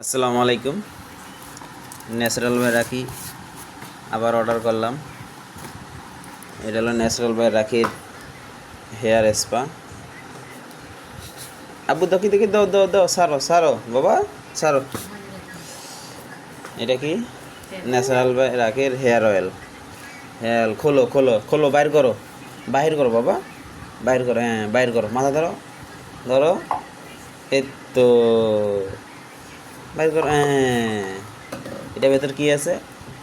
আসসালামু আলাইকুম। Natural by রাখি আবার অর্ডার করলাম। এটা হলো ন্যাচারাল বাই রাখির হেয়ার স্পা। আব্বু দেখি দেখি দাও দাও দাও, সারো সারো বাবা সারো। এটা কি? ন্যাচারাল বাই রাখির হেয়ার অয়েল। হেয়ার খোলো খোলো খোলো, বাইর করো, বাহির করো বাবা, বাইর করো, হ্যাঁ বাইর করো, মাথা ধরো ধরো, এই তো বাইর করো, হ্যাঁ। এটা ভেতর কি আছে?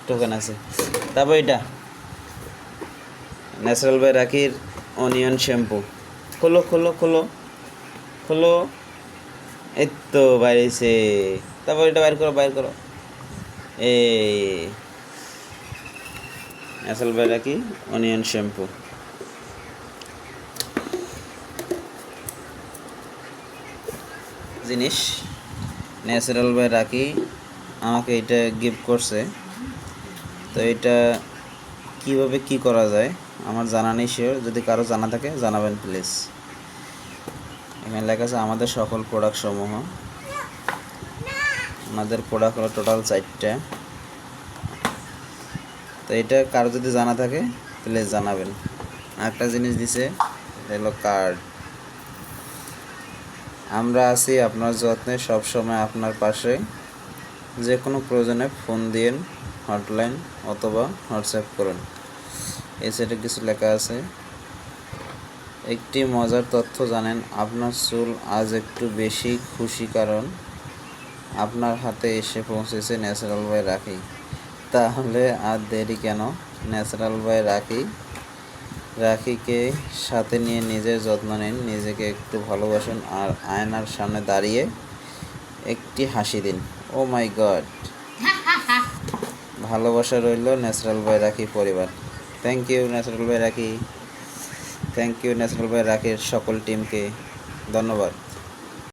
টোকেন আছে। তারপর এটা ন্যাচারাল বাই রাখির অনিয়ন শ্যাম্পু। খোলো খোলো খোলো খোলো, এই তো বাইরেছে। তারপর এটা বাইর করো বাইর করো, এই ন্যাচারাল বাই রাখি অনিয়ন শ্যাম্পু। জিনিস ন্যাচারাল বাই রাখি আমাকে এটা গিফট করছে। তো এটা কিভাবে কি করা যায় আমার জানা নেই, শিওর। যদি কারো জানা থাকে জানাবেন প্লিজ। এখানে লেখা আছে আমাদের সকল প্রোডাক্ট সমূহ। আমাদের প্রোডাক্ট হলো টোটাল 4টা। তো এটা কারো যদি জানা থাকে প্লিজ জানাবেন। আরেকটা জিনিস দিছে, এটা হলো কার্ড। আমরা আছি আপনার যত্নে, সবসময় আপনার পাশে। যে কোনো প্রয়োজনে ফোন দিন, হটলাইন অথবা হোয়াটসঅ্যাপ করুন। এই সাইডে কিছু লেখা আছে। একটি মজার তথ্য জানেন? আপনার চুল আজ একটু বেশি খুশি, কারণ আপনার হাতে এসে পৌঁছেছে ন্যাচারাল বাই রাখি। তাহলে আর দেরি কেন? ন্যাচারাল বাই রাখি রাখিকে সাথে নিয়ে নিজের যত্ন নিন, নিজেকে একটু ভালোবাসুন, আর আয়নার সামনে দাঁড়িয়ে একটি হাসি দিন। ও মাই গড! ভালোবাসা রইল ন্যাচারাল বাই রাখি পরিবার। থ্যাংক ইউ ন্যাচারাল বাই রাখি, থ্যাংক ইউ ন্যাচারাল বাই রাখির সকল টিমকে ধন্যবাদ।